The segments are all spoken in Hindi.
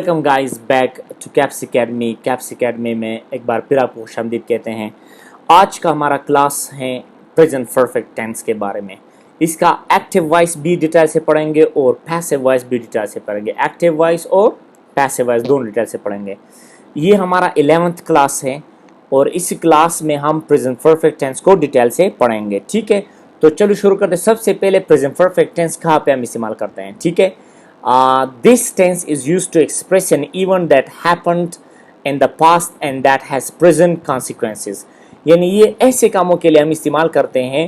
Welcome guys back to Caps Academy में एक बार फिर आपको खुशामदीद कहते हैं। आज का हमारा क्लास है प्रेजेंट परफेक्ट टेंस के बारे में। इसका एक्टिव वॉइस भी डिटेल से पढ़ेंगे और पैसिव वॉइस भी डिटेल से पढ़ेंगे। एक्टिव वॉइस और पैसिव वॉइस दोनों डिटेल से पढ़ेंगे। ये हमारा 11th क्लास है और इस क्लास में हम प्रेजेंट परफेक्ट टेंस को डिटेल से पढ़ेंगे। ठीक है, तो चलो शुरू करते हैं। सबसे पहले प्रेजेंट परफेक्ट टेंस कहाँ पे हम इस्तेमाल करते हैं। ठीक है, this tense is used to express an event that happened in the past and that has present consequences। यानी ये ऐसे कामों के लिए हम इस्तेमाल करते हैं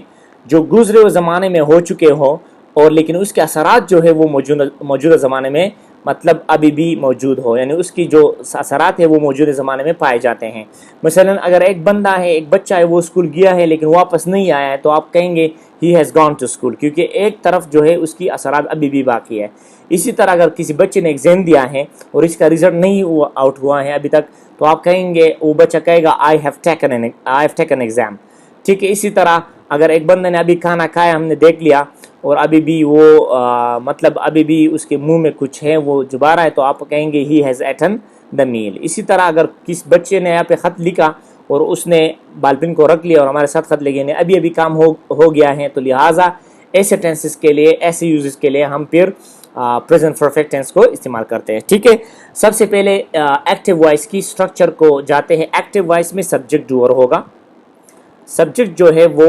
जो गुजरे हुए ज़माने में हो चुके हो और लेकिन उसके असरात जो है वो मौजूदा ज़माने में मतलब अभी भी मौजूद हो, यानी उसकी जो असरात है वो मौजूदा ज़माने में पाए जाते हैं। मसलन अगर एक बंदा है, एक बच्चा है, वो स्कूल गया है लेकिन वापस नहीं आया है तो आप कहेंगे he has gone to school, क्योंकि एक तरफ जो है उसकी असरात अभी भी बाकी है। इसी तरह अगर किसी बच्चे ने एग्ज़ाम दिया है और इसका रिजल्ट नहीं आउट हुआ है अभी तक तो आप कहेंगे, वो बच्चा कहेगा आई हैव टेकन एग्ज़ाम। ठीक है, इसी तरह अगर एक बंदे ने अभी खाना खाया, हमने देख लिया और अभी भी वो मतलब अभी भी उसके मुंह में कुछ है, वो जुबा रहा है, तो आप कहेंगे he has eaten the meal. इसी तरह अगर किस बच्चे ने यहाँ पे ख़त लिखा और उसने बालपिन को रख लिया और हमारे साथ ख़त लिखे ने अभी अभी काम हो गया है, तो लिहाजा ऐसे टेंसेस के लिए, ऐसे यूजेस के लिए हम फिर प्रेजेंट परफेक्ट टेंस को इस्तेमाल करते हैं। ठीक है, सबसे पहले एक्टिव वॉइस की स्ट्रक्चर को जाते हैं। एक्टिव वॉइस में सब्जेक्ट डूअर होगा, सब्जेक्ट जो है वो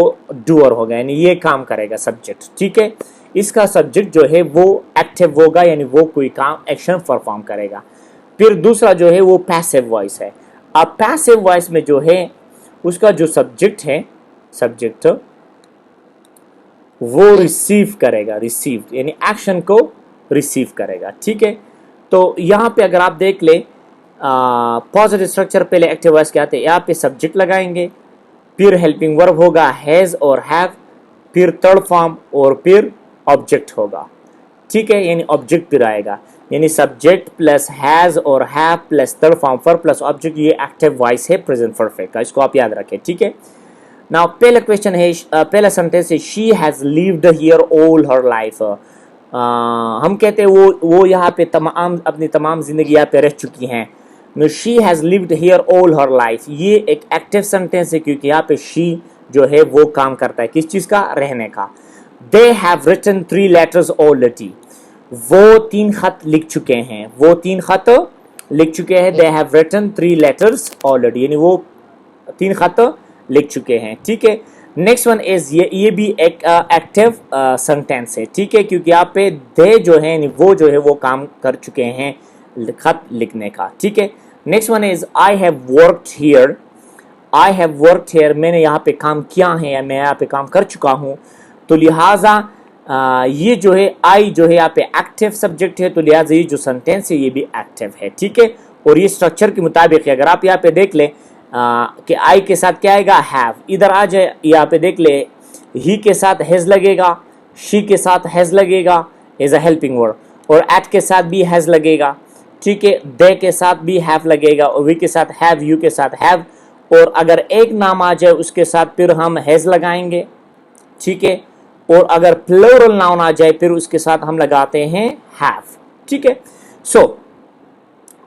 डूअर होगा, यानी ये काम करेगा सब्जेक्ट। ठीक है, इसका सब्जेक्ट जो है वो एक्टिव होगा, यानी वो कोई काम एक्शन परफॉर्म करेगा। फिर दूसरा जो है वो पैसिव वॉइस है। अब पैसिव वॉइस में जो है उसका जो सब्जेक्ट है, सब्जेक्ट वो रिसीव करेगा, रिसीव यानी एक्शन को रिसीव करेगा। ठीक है, तो यहाँ पे अगर आप देख ले पॉजिटिव स्ट्रक्चर पहले एक्टिव वॉइस के आते हैं। यहाँ पे सब्जेक्ट लगाएंगे, फिर हेल्पिंग वर्ब होगा हैज़ और हैव, फिर थर्ड फॉर्म और फिर ऑब्जेक्ट होगा। ठीक है, यानी ऑब्जेक्ट फिर आएगा, यानी सब्जेक्ट प्लस हैज़ और have plus third form for plus object, ये एक्टिव वॉइस है प्रेजेंट परफेक्ट का, इसको आप याद रखें। ठीक है, नाउ पहला क्वेश्चन है, पहला सेंटेंस है she has lived here all her life. हम कहते हैं वो यहाँ पे अपनी तमाम जिंदगी यहाँ पे रह चुकी हैं। No, she has lived here all her life, ये एक एक्टिव सेंटेंस है क्योंकि यहाँ पे शी जो है वो काम करता है किस चीज़ का, रहने का। They have written 3 letters already, वो 3 खत लिख चुके हैं, वो 3 खत लिख चुके हैं। They have written 3 letters already, यानी वो 3 खत लिख चुके हैं। ठीक है, नेक्स्ट वन इज ये भी एक एक्टिव सेंटेंस है। ठीक है, क्योंकि यहाँ पे दे जो है वो जो है वो काम कर चुके हैं खत लिखने का। ठीक है, next one is I have worked here, I have worked here, मैंने यहाँ पे काम किया है या मैं यहाँ पे काम कर चुका हूँ, तो लिहाजा ये जो है आई जो है यहाँ पे एक्टिव सब्जेक्ट है, तो लिहाजा ये जो सेंटेंस है ये भी एक्टिव है। ठीक है, और ये स्ट्रक्चर के मुताबिक है। अगर आप यहाँ पे देख ले कि आई के साथ क्या आएगा, हैव, इधर आ जाए यहाँ पे देख ले ही के साथ हैज़ लगेगा, शी के साथ हैज़ लगेगा एज अ हेल्पिंग वर्ब, और एट के साथ भी हैज़ लगेगा। ठीक है, दे के साथ भी हैव लगेगा, और वी के साथ हैव, यू के साथ हैव, और अगर एक नाम आ जाए उसके साथ फिर हम हैज़ लगाएंगे। ठीक है, और अगर प्लूरल नाउन आ जाए फिर उसके साथ हम लगाते हैं हैव। ठीक है, सो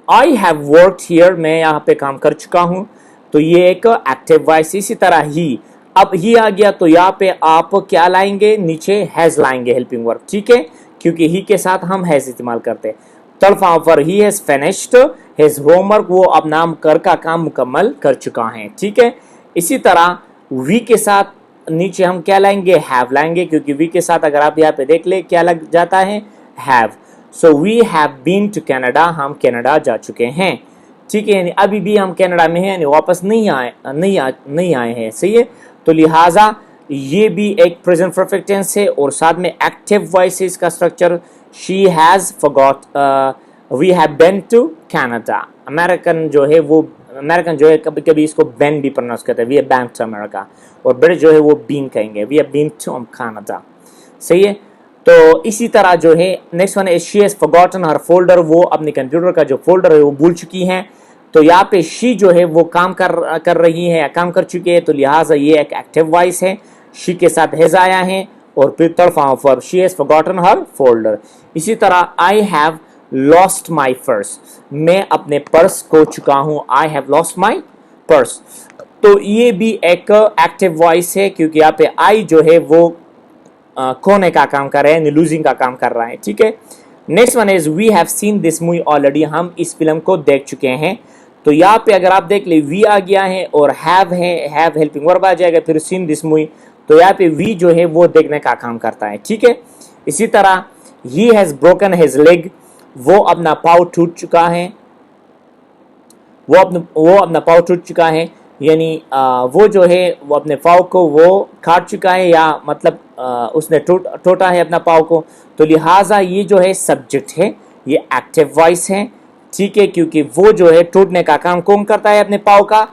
आई हैव वर्कड हियर, मैं यहाँ पे काम कर चुका हूँ, तो ये एक एक्टिव वॉइस। इसी तरह ही, अब ही आ गया तो यहाँ पे आप क्या लाएंगे, नीचे हैज़ लाएंगे, हेल्पिंग वर्ब। ठीक है, क्योंकि ही के साथ हम हैज़ इस्तेमाल करते हैं। थर्ड फॉर्म पर he has finished his homework, वो अपना घर का काम मुकम्मल कर चुका है। ठीक है, इसी तरह वी के साथ नीचे हम क्या लाएंगे, हैव लाएंगे, क्योंकि वी के साथ अगर आप यहाँ पे देख ले क्या लग जाता है, have. So we have been to Canada, हम कनाडा जा चुके हैं। ठीक है, यानी अभी भी हम कनाडा में हैं, यानी वापस नहीं आए हैं। सही है, तो लिहाजा ये भी एक प्रेजेंट परफेक्ट टेंस है और साथ में एक्टिव वॉइस है। इसका structure she has forgot, we have been to Canada. American जो है कभी कभी इसको बेन भी प्रोनाउंस करते हैं, we have been to America, और ब्रिटिश जो है वो बीन कहेंगे, we have been to Canada. सही है, तो इसी तरह जो है नेक्स्ट वन है she has forgotten her folder, वो अपने कंप्यूटर का जो फोल्डर है वो भूल चुकी हैं। तो यहाँ पे शी जो है वो काम कर रही है या काम कर चुकी है, तो लिहाजा ये एक एक्टिव वॉइस है। शी के साथ हैज़ आया है और फिर third form of verb, she has forgotten her folder. इसी तरह आई हैव लॉस्ट माई पर्स, मैं अपने पर्स खो चुका हूं, आई हैव लॉस्ट माई पर्स। तो ये भी एक एक्टिव वॉइस है क्योंकि यहाँ पे आई जो है वो खोने का काम कर रहा है, लूजिंग का काम कर रहा है, ठीक है। Next one is we have seen this movie already, हम इस फिल्म को देख चुके हैं। तो यहाँ पे अगर आप देख ले वी आ गया है और हैव है, हैव हेल्पिंग वर्ब आ जाएगा, फिर सीन दिस मूवी, तो यहाँ पे वी जो है वो देखने का काम करता है, ठीक है। इसी तरह ही हैज ब्रोकन हिज लेग, वो अपना पाँव टूट चुका है, वो अपना पाँव टूट चुका है, यानी वो जो है वो अपने पाँव को वो काट चुका है, या मतलब उसने टूटा है अपना पाँव को। तो लिहाजा ये जो है सब्जेक्ट है, ये एक्टिव वॉइस है, ठीक है, क्योंकि वो जो है टूटने का काम कौन करता है अपने पाँव का,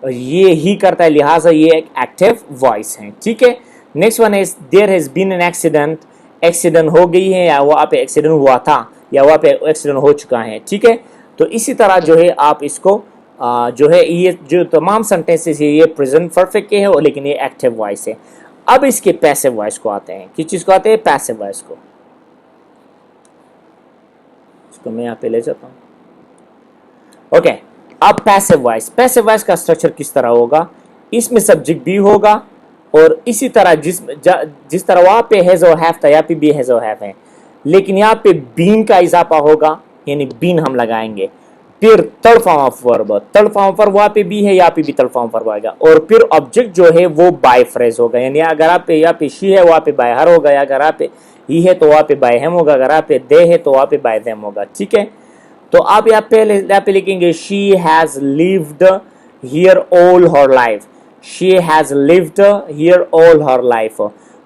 ये ही करता है, लिहाजा ये एक एक्टिव वॉइस है, ठीक है। Next one is there has been an accident, accident हो गई है या वहाँ पे एक्सीडेंट हुआ था या वहाँ पे एक्सीडेंट हो चुका है, ठीक है। तो इसी तरह जो है आप इसको जो है ये जो तमाम सेंटेंसेस है ये प्रेजेंट परफेक्ट के है, और लेकिन ये एक्टिव वॉइस है। अब इसके पैसिव वॉइस को आते हैं, किस चीज को आते हैं, पैसिव वॉइस को। इसको मैं यहाँ पे ले जाता हूँ। ओके, अब पैसिव वॉइस का स्ट्रक्चर किस तरह होगा, इसमें सब्जेक्ट भी होगा, और इसी तरह जिस तरह वहां पे हैज और हैव था, यहाँ पे भी हैज और हैव है, लेकिन यहाँ पे बीन का इजाफा होगा, यानी बीन हम लगाएंगे। फिर third form of verb, third form of verb वहां पे भी है, यहाँ पे भी थर्ड फॉर्म ऑफ वर्ब आएगा, और फिर ऑब्जेक्ट जो है वो बाय फ्रेज होगा, यानी अगर आप पे यहाँ पे शी है वहां पे बाय हर होगा, या अगर आप पे ही है तो वहां पे बाय हेम होगा, अगर आप पे दे है तो वहां पे बाय देम होगा, ठीक है। तो आप यहाँ पे लिखेंगे she has lived here all her life, she has lived here all her life,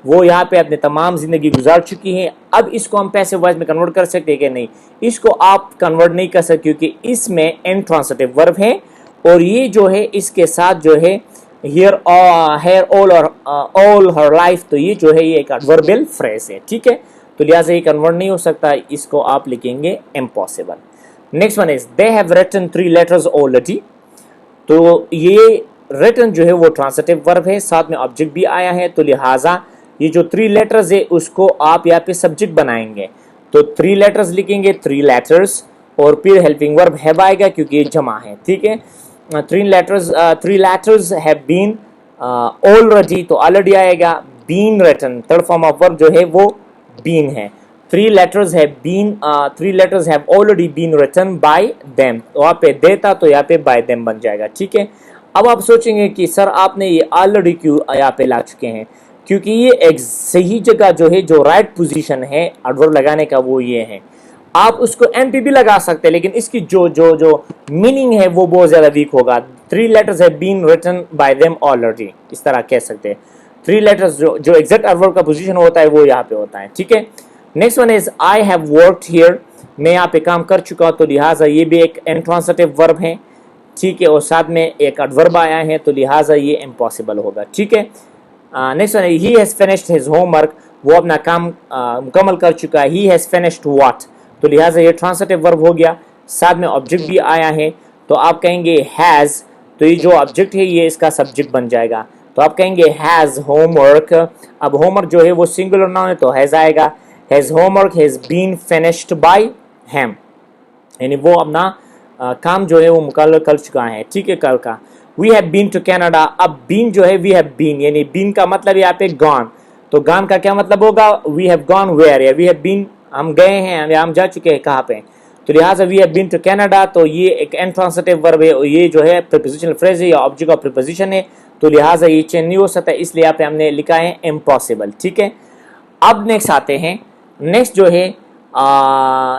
वो यहाँ पे अपने तमाम जिंदगी गुजार चुकी है। अब इसको हम पैसिव वॉइस में कन्वर्ट कर सकते हैं कि नहीं, इसको आप कन्वर्ट नहीं कर सकते क्योंकि इसमें इंट्रांसिटिव वर्ब है, और ये जो है इसके साथ जो है हियर ऑल और ऑल हर लाइफ, तो ये जो है ये एक एडवर्बियल फ्रेज है, ठीक है। तो लिहाजा ये कन्वर्ट नहीं हो सकता, इसको आप लिखेंगे impossible. Next one is they have written 3 letters already, तो ये रिटन जो है वो ट्रांसिटिव वर्ब है, साथ में ऑब्जेक्ट भी आया है, तो लिहाजा ये जो 3 लेटर्स है उसको आप यहाँ पे सब्जेक्ट बनाएंगे। तो 3 लेटर्स लिखेंगे, 3 लेटर्स, और फिर हेल्पिंग वर्ब हैव आएगा क्योंकि ये जमा है, ठीक है। 3 लेटर्स हैव बीन ऑलरेडी, तो ऑलरेडी आएगा, been written, third form of verb जो है वो बीन है। 3 letters have already been written by them, वहाँ पे देता तो यहाँ पे बाय देम बन जाएगा, ठीक है। अब आप सोचेंगे कि सर आपने ये ऑलरेडी क्यों यहाँ पे ला चुके हैं, क्योंकि ये एक सही जगह जो है, जो राइट पोजीशन है एडवर्ब लगाने का वो ये है। आप उसको एन पे भी लगा सकते हैं, लेकिन इसकी जो मीनिंग है वो बहुत ज्यादा वीक होगा। 3 letters have been written by them already, इस तरह कह सकते हैं। 3 लेटर्स जो एग्जैक्ट एडवर्ब का पोजीशन होता है वो यहाँ पे होता है, ठीक है। Next one is I have worked here, मैं यहाँ पे काम कर चुका हूँ, तो लिहाजा ये भी एक इंट्रांसिटिव वर्ब है, ठीक है, और साथ में एक एडवर्ब आया है, तो लिहाजा ये इम्पॉसिबल होगा, ठीक है। Next one he has finished his homework, वो अपना काम मुकम्मल कर चुका है। ही हैज फिनिश्ड व्हाट, तो लिहाजा ये ट्रांसिटिव वर्ब हो गया, साथ में ऑब्जेक्ट भी आया है, तो आप कहेंगे हैज, तो ये जो ऑब्जेक्ट है ये इसका सब्जेक्ट बन जाएगा, तो आप कहेंगे हैज होमवर्क। अब होमवर्क जो है वो सिंगुलर नाउन है, तो हैज आएगा, has homework has been finished by him, यानी वो अपना काम जो है वो मुकम्मल कर चुका है, ठीक है, कल का। We have been to Canada, अब बीन जो है वी हैव बीन, यानी बीन का मतलब यहाँ पे गॉन, तो गॉन का क्या मतलब होगा, वी हैव गॉन वेयर, या वी हैव बीन हम गए हैं, हम जा चुके हैं कहाँ पे, तो लिहाजा we have been to Canada, तो ये एक इंट्रांसिटिव वर्ब है, ये जो है प्रीपोजिशनल फ्रेज है या ऑब्जेक्ट ऑफ प्रीपोजिशन है, तो लिहाजा ये चेंज नहीं हो सकता, इसलिए यहाँ पे हमने लिखा है इम्पॉसिबल, ठीक है। अब नेक्स्ट आते हैं, नेक्स्ट जो है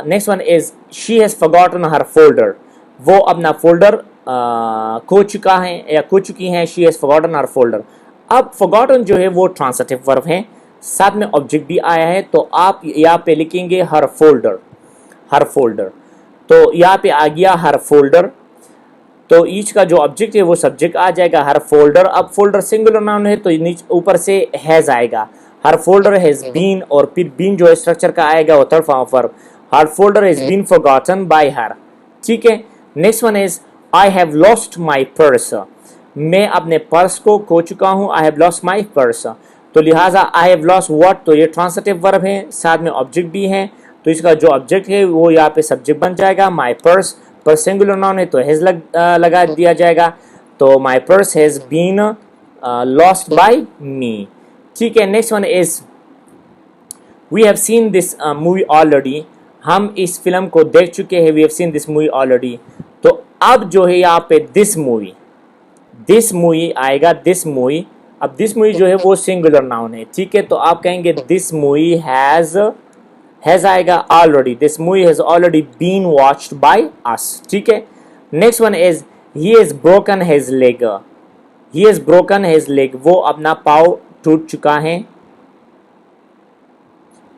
next one is she has forgotten her folder, वो अपना फोल्डर खो चुका है या खो चुकी हैं, she has forgotten her folder. अब फॉरगॉटन जो है वो ट्रांसिटिव वर्ब है, साथ में ऑब्जेक्ट भी आया है, तो आप यहाँ पे लिखेंगे हर फोल्डर, हर फोल्डर, तो यहाँ पे आ गया हर फोल्डर, तो ईच का जो ऑब्जेक्ट है वो सब्जेक्ट आ जाएगा, हर फोल्डर। अब फोल्डर सिंगुलर नाउन है, तो नीचे ऊपर से हैज आएगा, हर फोल्डर हैज बीन, और फिर बीन जो है स्ट्रक्चर का आएगा वो third form of verb, her folder has been forgotten by her, ठीक है। Next one is I have lost my purse, मैं अपने पर्स को खो चुका हूँ, I have lost my purse, तो लिहाजा आई हैव लॉस्ट व्हाट, तो ये ट्रांसिटिव वर्ब है, साथ में ऑब्जेक्ट भी है, तो इसका जो ऑब्जेक्ट है वो यहाँ पे सब्जेक्ट बन जाएगा। माई पर्स, पर सिंगुलर नाउन है तो हैज लगा दिया जाएगा। तो my purse has been lost by me. ठीक है, next one is we have seen this movie already. हम इस फिल्म को देख चुके हैं। We have seen this movie already. तो अब जो है यहाँ पे दिस मूवी आएगा, दिस मूवी। अब दिस मूवी जो है वो सिंगुलर नाउन है। ठीक है, तो आप कहेंगे दिस मूवी हैज आएगा already, this movie has already been watched by us. ठीक है, next one is he has broken his leg. He has broken his leg, वो अपना पाँव टूट चुका है,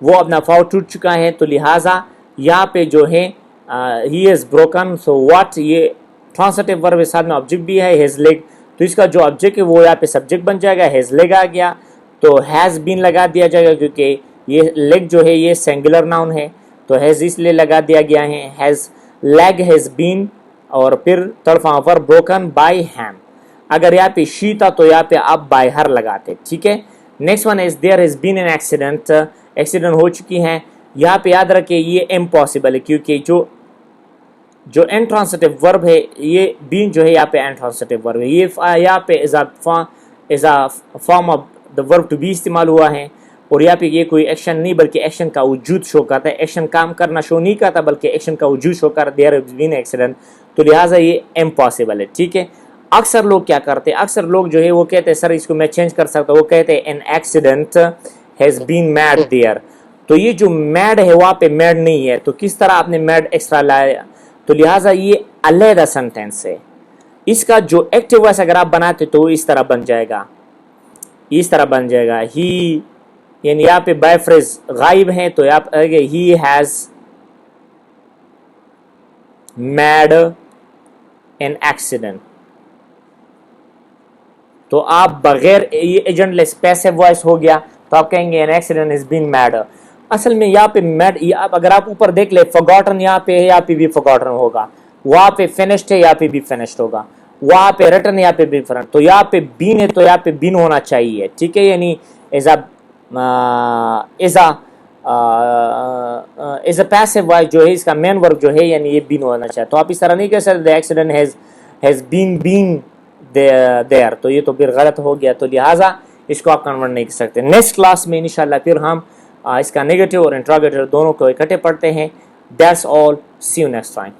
वो अपना पाँव टूट चुका है। तो लिहाजा यहाँ पे जो है ही हैज ब्रोकन, सो व्हाट, ये ट्रांसिटिव वर्ब के साथ में ऑब्जेक्ट भी है हिज लेग। तो इसका जो ऑब्जेक्ट है वो यहाँ पे सब्जेक्ट बन जाएगा, हिज लेग आ गया। तो हैज़ बीन लगा दिया जाएगा क्योंकि ये लेग जो है ये सिंगुलर नाउन है, तो हैज़ इसलिए लगा दिया गया है। हैज़ लेग हैज़ बीन, और फिर तरफा वर्ब ब्रोकन बाय हैम। अगर यहाँ पे शी था तो यहाँ पे आप बाय हर लगाते। ठीक है, next one is there has been an accident. Accident हो चुकी है। यहाँ पे याद रखिए ये इम्पॉसिबल है क्योंकि जो इंट्रांसिटिव वर्ब है ये बीन जो है यहाँ पे इंट्रांसिटिव वर्ब है। ये यहाँ पे is a form of the verb to be इस्तेमाल हुआ है, और यहाँ पे ये कोई एक्शन नहीं बल्कि एक्शन का वजूद शो करता है। एक्शन काम करना शो नहीं करता बल्कि एक्शन का वजूद शो करता है। देयर हैज बीन एक्सीडेंट, तो लिहाजा ये इम्पॉसिबल है। ठीक है, अक्सर लोग क्या करते हैं, अक्सर लोग जो है वो कहते हैं सर इसको मैं चेंज कर सकता हूँ। वो कहते हैं an accident has been made there. तो ये जो मैड है वहाँ पे मैड नहीं है, तो किस तरह आपने मैड एक्स्ट्रा लाया, तो लिहाजा ये अलहदा सेंटेंस है। इसका जो एक्टिव वॉइस अगर आप बनाते तो इस तरह बन जाएगा, इस तरह बन जाएगा। ही, यानी यहाँ पे बाय फ्रेज गायब है तो आप आगे he has mad an accident. तो आप बगैर ये एजेंटलेस पैसिव वॉइस हो गया तो आप कहेंगे an accident is been made. असल में यहाँ पे मैड, अगर आप ऊपर देख ले फॉरगॉटन यहाँ पे है, यहाँ पे भी फॉरगॉटन होगा। वहाँ पे फिनिश्ड है, यहाँ पे भी फिनिश्ड होगा। वहाँ पे रिटर्न, यहाँ पे भी रिटर्न। तो यहाँ पे बीन है तो यहाँ पे बीन होना चाहिए। ठीक है, यानी इज अ पैसिव वॉइस जो है इसका मेन वर्ब जो है यानी ये बीन होना चाहिए। तो आप इस तरह नहीं कह सकते the accident has been there, तो ये तो फिर गलत हो गया। तो लिहाजा इसको आप कन्वर्ट नहीं कर सकते। नेक्स्ट क्लास में इंशाल्लाह फिर हम इसका नेगेटिव और इंट्रोगेटिव दोनों को इकट्ठे पढ़ते हैं। That's all, see you next time.